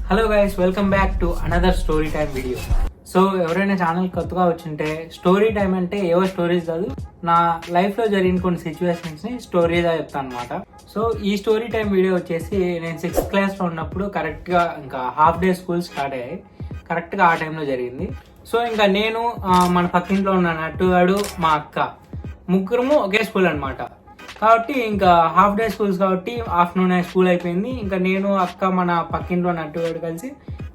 Hello guys, welcome back to another story time video. So ఎవరైనా channel కొత్తగా వచ్చింటే story time అంటే ఏవో స్టోరీస్ కాదు, నా లైఫ్లో జరిగిన కొన్ని సిచ్యువేషన్స్ని స్టోరీగా చెప్తాను అనమాట. సో ఈ స్టోరీ టైం వీడియో వచ్చేసి నేను 6th క్లాస్లో ఉన్నప్పుడు కరెక్ట్గా ఇంకా హాఫ్ డే స్కూల్ స్టార్ట్ అయ్యాయి. కరెక్ట్గా ఆ టైంలో జరిగింది. సో ఇంకా నేను మన పక్కింట్లో ఉన్న నట్టుగాడు మా అక్క ముగ్గురము ఒకే స్కూల్ అనమాట. కాబట్టి ఇంకా హాఫ్ డే స్కూల్స్ కాబట్టి ఆఫ్టర్నూన్ స్కూల్ అయిపోయింది. ఇంకా నేను అక్క మన పక్కింట్లో నట్టుగాడు కలిసి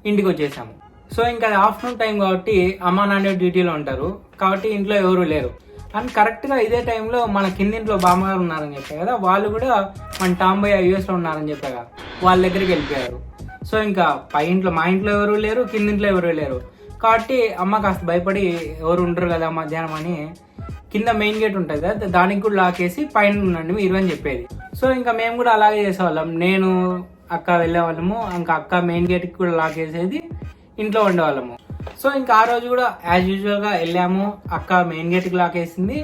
ఇంటికి వచ్చేసాము. సో ఇంకా ఆఫ్టర్నూన్ టైం కాబట్టి అమ్మ నాన్న డ్యూటీలో ఉంటారు కాబట్టి ఇంట్లో ఎవరు లేరు. అండ్ కరెక్ట్గా ఇదే టైంలో మన కిందింట్లో బామ్మగారు ఉన్నారని చెప్పా కదా, వాళ్ళు కూడా మన టాంబాయ్ యూఎస్లో ఉన్నారని చెప్పా కదా, వాళ్ళ దగ్గరికి వెళ్ళిపోయారు. సో ఇంకా పై ఇంట్లో మా ఇంట్లో ఎవరు లేరు, కిందింట్లో ఎవరు లేరు కాబట్టి అమ్మ కాస్త భయపడి ఎవరు ఉండరు కదా మధ్యాహ్నం అని కింద మెయిన్ గేట్ ఉంటుంది కదా, దానికి కూడా లాకేసి పైన ఉండండి మీరు అని చెప్పేది. సో ఇంకా మేము కూడా అలాగే చేసేవాళ్ళం. నేను అక్క వెళ్ళేవాళ్ళము, ఇంకా అక్క మెయిన్ గేట్కి కూడా లాకేసేది, ఇంట్లో ఉండేవాళ్ళము. సో ఇంకా ఆ రోజు కూడా యాజ్ యూజువల్గా వెళ్ళాము, అక్క మెయిన్ గేట్కి లాకేసింది,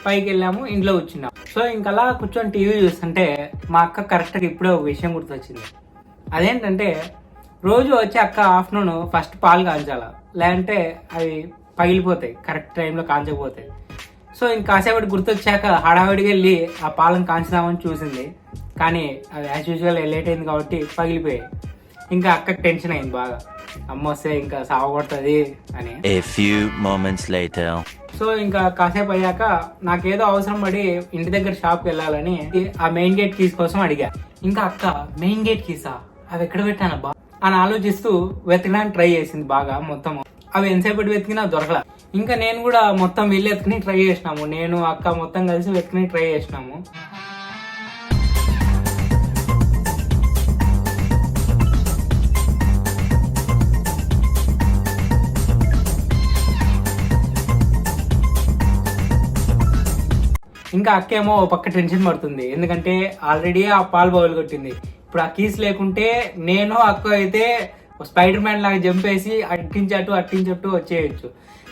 పైకి వెళ్ళాము, ఇంట్లో కూర్చున్నాం. సో ఇంకా అలా కూర్చొని టీవీ చూస్తుంటే మా అక్క కరెక్ట్గా ఇప్పుడే ఒక విషయం గుర్తొచ్చింది. అదేంటంటే రోజు వచ్చి అక్క ఆఫ్టర్నూన్ ఫస్ట్ పాలు కాల్చాలా, లేదంటే అవి పగిలిపోతాయి కరెక్ట్ టైంలో కాల్చకపోతాయి. సో ఇంకాసేపటి గుర్తొచ్చాక హడావిడికి వెళ్ళి ఆ పాలను కాంచుదామని చూసింది, కానీ అది యాజ్ యూజువల్ లేట్ అయింది కాబట్టి పగిలిపోయాయి. ఇంకా అక్కకి టెన్షన్ అయింది బాగా, అమ్మ వస్తే ఇంకా సావగొడుతుంది అని. సో ఇంకా కాసేపు అయ్యాక నాకేదో అవసరం పడి ఇంటి దగ్గర షాప్కి వెళ్ళాలని ఆ మెయిన్ గేట్ కీస్ కోసం అడిగా. ఇంకా అక్క మెయిన్ గేట్ కీసా, అవి ఎక్కడ పెట్టానబ్బా అని ఆలోచిస్తూ వెతకడానికి ట్రై చేసింది బాగా. మొత్తం అవి ఎంతసేపటి వెతికినా దొరకలా. ఇంకా నేను కూడా మొత్తం వీళ్ళు ఎత్తుకుని ట్రై చేసినాము, నేను అక్క మొత్తం కలిసి వెతుకుని ట్రై చేసినాము. ఇంకా అక్కేమో పక్క టెన్షన్ పడుతుంది, ఎందుకంటే ఆల్రెడీ ఆ పాలు బౌలు కొట్టింది. ఇప్పుడు ఆ కీస్ లేకుంటే నేను అక్క అయితే స్పైడర్ మ్యాన్ లాగా జంపేసి అట్టించట్టు వచ్చేయచ్చు,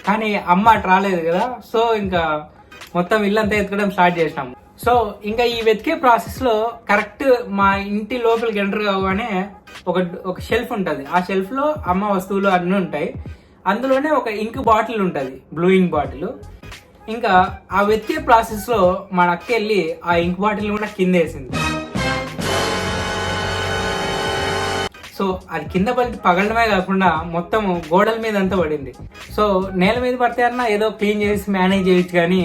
కానీ అమ్మ అటు రాలేదు కదా. సో ఇంకా మొత్తం ఇల్లంతా ఎత్తుకోవడం స్టార్ట్ చేసినాము. సో ఇంకా ఈ వెతికే ప్రాసెస్ లో కరెక్ట్ మా ఇంటి లోపలికి ఎంటర్ కాగానే ఒక షెల్ఫ్ ఉంటుంది. ఆ షెల్ఫ్ లో అమ్మ వస్తువులు అన్నీ ఉంటాయి. అందులోనే ఒక ఇంక్ బాటిల్ ఉంటుంది, బ్లూ ఇంక్ బాటిల్. ఇంకా ఆ వెతికే ప్రాసెస్ లో మన అక్క వెళ్ళి ఆ ఇంక్ బాటిల్ కూడా కింద వేసింది. సో అది కింద పగలడమే కాకుండా మొత్తం గోడల మీద అంతా పడింది. సో నేల మీద పడితే అన్నా ఏదో క్లీన్ చేసి మేనేజ్ చేయొచ్చు, కానీ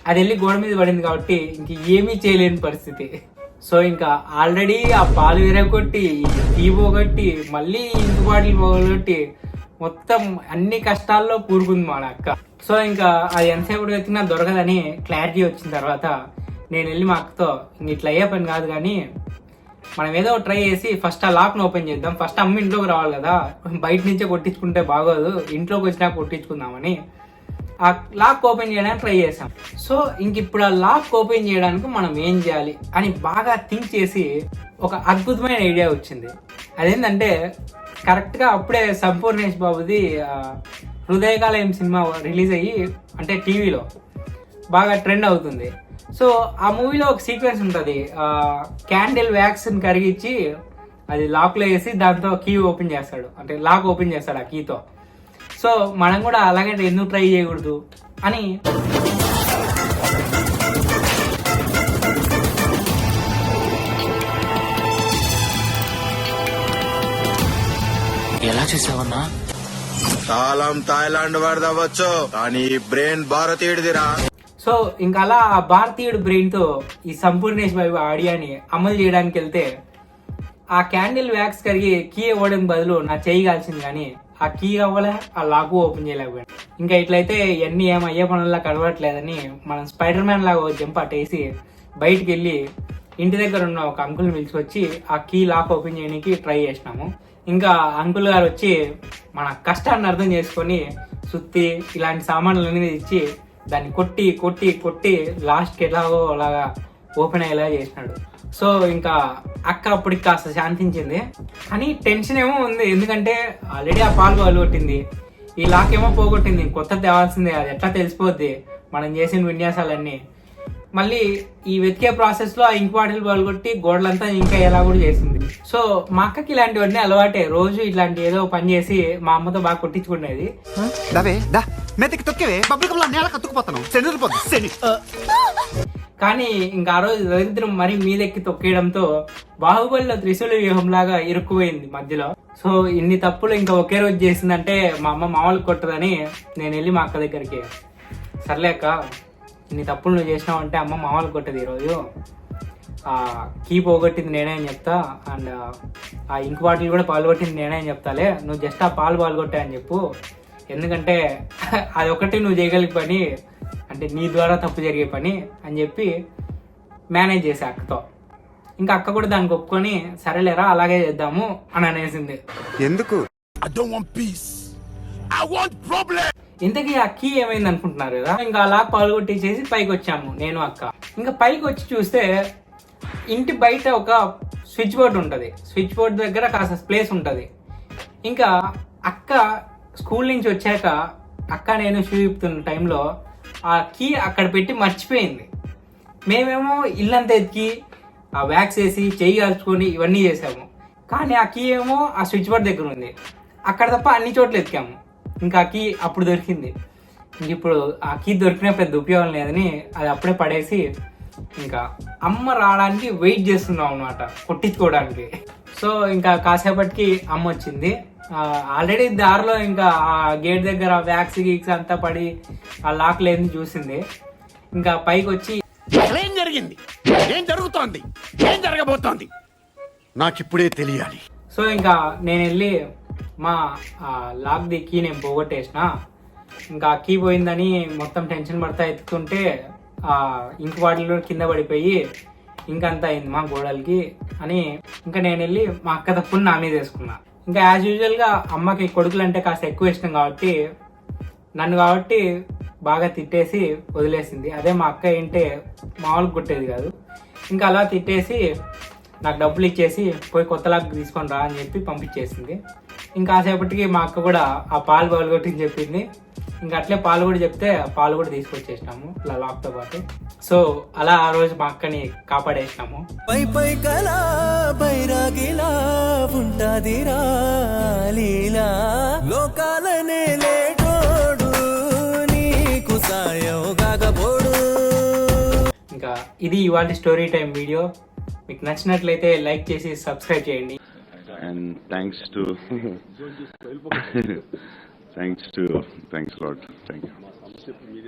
అది వెళ్ళి గోడ మీద పడింది కాబట్టి ఇంక ఏమీ చేయలేని పరిస్థితి. సో ఇంకా ఆల్రెడీ ఆ పాలు విరగొట్టి టీ పోగొట్టి మళ్ళీ ఇంటి బాటిల్ పోగొట్టి మొత్తం అన్ని కష్టాల్లో కూరుకుంది మా అక్క. సో ఇంకా అది ఎంతసేపు వెతికినా దొరకదని క్లారిటీ వచ్చిన తర్వాత నేను వెళ్ళి మా అక్కతో ఇట్లా అయ్యే పని కాదు, కానీ మనం ఏదో ట్రై చేసి ఫస్ట్ ఆ లాక్ను ఓపెన్ చేద్దాం, ఫస్ట్ అమ్మ ఇంట్లోకి రావాలి కదా, బయట నుంచే కొట్టించుకుంటే బాగోదు, ఇంట్లోకి వచ్చినా కొట్టించుకుందామని ఆ లాక్ ఓపెన్ చేయడానికి ట్రై చేసాం. సో ఇంక ఇప్పుడు ఆ లాక్ ఓపెన్ చేయడానికి మనం ఏం చేయాలి అని బాగా థింక్ చేసి ఒక అద్భుతమైన ఐడియా వచ్చింది. అదేంటంటే కరెక్ట్గా అప్పుడే సంపూర్ణేష్ బాబుది హృదయకాలయం సినిమా రిలీజ్ అయ్యి అంటే టీవీలో బాగా ట్రెండ్ అవుతుంది. సో ఆ మూవీలో ఒక సీక్వెన్స్ ఉంటుంది, క్యాండిల్ వ్యాక్స్ని కరిగించి అది లాక్లో వేసి దాంతో కీ ఓపెన్ చేస్తాడు, అంటే లాక్ ఓపెన్ చేస్తాడు ఆ కీతో. సో మనం కూడా అలాగే ఎందుకు ట్రై చేయకూడదు అని ఎలా చేసావన్నా? కాలం థాయిలాండ్ వాడదవచ్చు కానీ బ్రెయిన్ భారతీయుడిదిరా. సో ఇంకా అలా ఆ భారతీయుడు బ్రెయిన్తో ఈ సంపూర్ణేష్ బాబు ఐడియాని అమలు చేయడానికి వెళ్తే ఆ క్యాండిల్ వ్యాక్స్ కరిగి కీ ఇవ్వడం బదులు నా చేయి కాల్సింది, కానీ ఆ కీ అవ్వలే, ఆ లాకు ఓపెన్ చేయలేకపోయాను. ఇంకా ఇట్లయితే ఇవన్నీ ఏమయ్యే పనుల్లో కడవట్లేదని మనం స్పైడర్ మ్యాన్ లాగా జంప్ అట్టేసి బయటికి వెళ్ళి ఇంటి దగ్గర ఉన్న ఒక అంకుల్ని పిలుచుకొచ్చి ఆ కీ లాక్ ఓపెన్ చేయడానికి ట్రై చేసినాము. ఇంకా అంకుల్ గారు వచ్చి మన కష్టాన్ని అర్థం చేసుకొని సుత్తి ఇలాంటి సామాన్లన్నీ ఇచ్చి దాన్ని కొట్టి కొట్టి కొట్టి లాస్ట్కి ఎలాగో అలాగా ఓపెన్ అయ్యేలా చేసినాడు. సో ఇంకా అక్క అప్పటికి కాస్త శాంతించింది, కానీ టెన్షన్ ఏమో ఉంది, ఎందుకంటే ఆల్రెడీ ఆ పాలు పగలగొట్టింది, ఈ లాక్ ఏమో పోగొట్టింది, కొత్త తేవాల్సిందే, అది ఎట్లా తెలిసిపోద్ది మనం చేసిన విన్యాసాలన్నీ. మళ్ళీ ఈ వెతికే ప్రాసెస్ లో ఆ ఇంక్ బాటిల్ పగలగొట్టి గోడలంతా ఇంకా ఎలా కూడా చేసింది. సో మా అక్కకి ఇలాంటివన్నీ అలవాటే, రోజు ఇట్లాంటి ఏదో పని చేసి మా అమ్మతో బాగా కొట్టించుకునేది. కానీ ఇంకా ఆ రోజు దరిద్రం మరీ మీదెక్కి తొక్కేయడంతో బాహుబలిలో త్రిశూల వ్యూహం లాగా ఇరుక్కుపోయింది మధ్యలో. సో ఇన్ని తప్పులు ఇంకా ఒకే రోజు చేసిందంటే మా అమ్మ మామూలు కొట్టదని నేను వెళ్ళి మా అక్క దగ్గరికి, సర్లేక ఇన్ని తప్పులు నువ్వు చేసినావు అమ్మ మామూలు కొట్టదు ఈరోజు, కీ పోగొట్టింది నేనే అని చెప్తా, అండ్ ఆ ఇంక్ బాటిల్ కూడా పాల్గొట్టింది నేనే అని చెప్తాలే, నువ్వు జస్ట్ ఆ పాలు పాల్గొట్టా అని చెప్పు, ఎందుకంటే అది ఒకటి నువ్వు చేయగలిగే పని, అంటే నీ ద్వారా తప్పు జరిగే పని అని చెప్పి మేనేజ్ చేసా అక్కతో. ఇంకా అక్క కూడా దానికి ఒప్పుకొని సరేలేరా అలాగే చేద్దాము అని అనేసింది. ఎందుకు? ఇంతకీ ఆ కీ ఏమైంది అనుకుంటున్నారు కదా. ఇంకా అలా పాల్గొట్టేసేసి పైకి వచ్చాము నేను అక్క. ఇంకా పైకి వచ్చి చూస్తే ఇంటి బయట ఒక స్విచ్ బోర్డ్ ఉంటుంది, స్విచ్ బోర్డ్ దగ్గర కాస్త ప్లేస్ ఉంటుంది. ఇంకా అక్క స్కూల్ నుంచి వచ్చాక అక్క నేను షూ ఇప్పుతున్న టైంలో ఆ కీ అక్కడ పెట్టి మర్చిపోయింది. మేమేమో ఇల్లంతా ఎత్తికి ఆ వ్యాక్స్ వేసి చెయ్యి కాల్చుకొని ఇవన్నీ చేసాము, కానీ ఆ కీ ఏమో ఆ స్విచ్ బోర్డ్ దగ్గర ఉంది. అక్కడ తప్ప అన్ని చోట్ల ఎత్తికాము. ఇంకా ఆ కీ అప్పుడు దొరికింది. ఇంక ఇప్పుడు ఆ కీ దొరికిన పెద్ద ఉపయోగం లేదని అది అప్పుడే పడేసి ఇంకా అమ్మ రావడానికి వెయిట్ చేస్తున్నాం అన్నమాట, కొట్టించుకోవడానికి. సో ఇంకా కాసేపటికి అమ్మ వచ్చింది. ఆల్రెడీ దారిలో ఇంకా ఆ గేట్ దగ్గర వ్యాక్స్ గీక్స్ అంతా పడి ఆ లాక్ లేని చూసింది. ఇంకా పైకి వచ్చి ఏం జరిగింది, ఏం జరుగుతోంది, ఏం జరగబోతోంది నాకిప్పుడే తెలియాలి. సో ఇంకా నేను వెళ్ళి మా లాక్ ది కీ నేను పోగొట్టేసిన, ఇంకా కీ పోయిందని మొత్తం టెన్షన్ పడతా ఎత్తుకుంటే ఆ ఇంక్ బాటిల్ కింద పడిపోయి ఇంకంతా అయింది మా గోడలకి అని. ఇంకా నేను వెళ్ళి మా అక్క తప్పుని నా మీద వేసుకున్నా. ఇంకా యాజ్ యూజువల్గా అమ్మకి కొడుకులు అంటే కాస్త ఎక్కువ ఇష్టం కాబట్టి నన్ను బాగా తిట్టేసి వదిలేసింది. అదే మా అక్క ఏంటే మామూలుగా కొట్టేది కాదు. ఇంకా అలా తిట్టేసి నాకు డబ్బులు ఇచ్చేసి పోయి కొత్త లాక్ తీసుకొని రా అని చెప్పి పంపించేసింది. ఇంకా కాసేపటికి మా అక్క కూడా ఆ పాలు పగలగొట్టని చెప్పింది. ఇంకా అట్లే పాలు కూడా చెప్తే పాలు కూడా తీసుకొచ్చేసినాము ఇలా లాక్తో పాటు. సో అలా ఆ రోజు మా అక్కని కాపాడేసినాము. పై పై కలా బైరాగిలా ఉంటాదిరా లీలా, లోకాలనే లేటోడు నీకు సాయం కాకపోడు. ఇంకా ఇది ఇవాళ స్టోరీ టైం వీడియో. మీకు నచ్చినట్లయితే లైక్ చేసి సబ్స్క్రైబ్ చేయండి. And thanks a lot. Thank you.